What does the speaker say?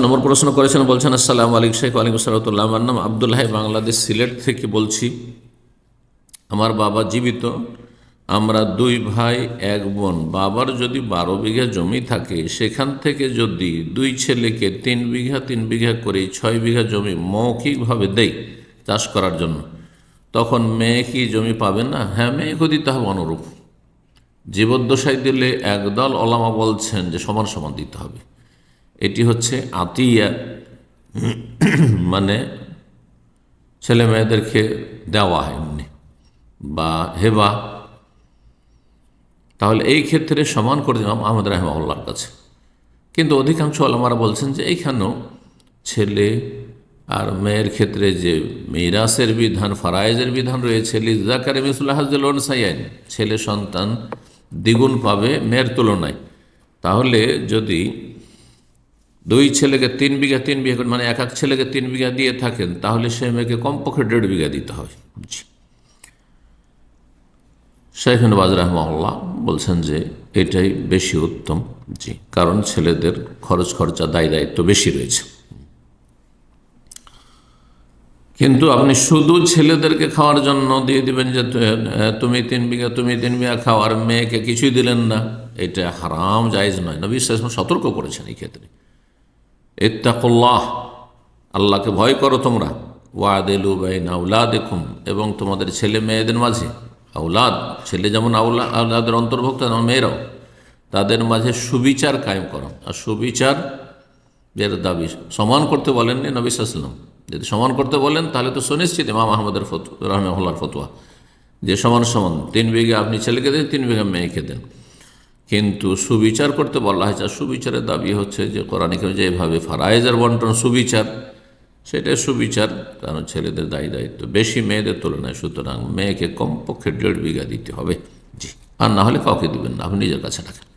নম্বর প্রশ্ন করেছেন, বলছেন আসসালামু আলাইকুম শেখ। ওয়ালাইকুম সালাম। আমার নাম আবদুল্লাহ, বাংলাদেশ সিলেট থেকে বলছি। আমার বাবা জীবিত, আমরা 2 ভাই 1 বোন। বাবার যদি 12 বিঘা জমি থাকে, সেখান থেকে যদি 2 ছেলেকে 3 বিঘা 3 বিঘা করে 6 বিঘা জমি মৌখিকভাবে দেয় চাষ করার জন্য, তখন মেয়ে কি জমি পাবে না? হ্যাঁ, মেয়েকে দিতে হবে অনুরূপ। জীবদ্দশায় দিলে একদল ওলামা বলছেন যে সমান সমান দিতে হবে। এটি হচ্ছে আতিয়া, মানে ছেলে মেয়েদেরকে দেওয়া হয় এমনি, বা হেবা। তাহলে এই ক্ষেত্রে সমান করে দিলাম আহমদ রাহিমাহুল্লাহর কাছে। কিন্তু অধিকাংশ ওলামারা বলছেন যে এইখানেও ছেলে আর মেয়ের ক্ষেত্রে যে মিরাসের বিধান, ফারায়েজের বিধান রয়েছে, লিযাকারি মিসলু হাজ্জিল উনসায়াইন, ছেলে সন্তান দ্বিগুণ পাবে মেয়ের তুলনায়। তাহলে যদি 2 ছেলেকে 3 বিঘা 3 বিঘা করে, মানে এক ছেলেকে 3 বিঘা দিয়ে থাকেন, তাহলে সে মেয়েকে কমপক্ষে 1.5 বিঘা দিতে হবে। শাইখ ইবনে বাজ রাহিমাহুল্লাহ বলছেন যে এটাই বেশি উত্তম। জি, কারণ ছেলেদের খরচ খরচা দায় দায়িত্ব বেশি রয়েছে। কিন্তু আপনি শুধু ছেলেদেরকে খাওয়ার জন্য দিয়ে দিবেন যে তুমি 3 বিঘা তুমি 3 বিঘা খাও, আর মেয়েকে কিছুই দিলেন না, এটা হারাম, জায়েজ নয়। নবী সাল্লাল্লাহু আলাইহি ওয়াসাল্লাম সতর্ক করেছেন এই ক্ষেত্রে, ইত্তাকুল্লাহ, আল্লাহকে ভয় করো তোমরা, ওয়াদিলু বাইনা আওলাদিকুম, এবং তোমাদের ছেলে মেয়েদের মাঝে, আওলাদ ছেলে যেমন আওলাদের অন্তর্ভুক্ত, তেমন মেয়েরাও, তাদের মাঝে সুবিচার কায়েম করো। আর সুবিচার এর দাবি সমান করতে বলেননি নবী সাল্লাল্লাহু আলাইহি ওয়াসাল্লাম। যদি সমান করতে বলেন তাহলে তো সুনিশ্চিত ইমাম আহমদের রাহিমাহুল্লাহর ফতোয়া যে সমান সমান 3 বিঘা আপনি ছেলেকে দেন, 3 বিঘা মেয়েকে দেন। কিন্তু সুবিচার করতে বলা হয়েছে। সুবিচারের দাবি হচ্ছে যে কোরআনে যেভাবে ফারায়েজের বন্টন সুবিচার, সেটাই সুবিচার, কারণ ছেলেদের দায়ী দায়িত্ব বেশি মেয়েদের তুলনায়, সুতরাং মেয়েকে কমপক্ষে 1.5 বিঘা দিতে হবে। জি, আর না হলে কাউকে দিবেন না, আপনি নিজের কাছে রাখেন।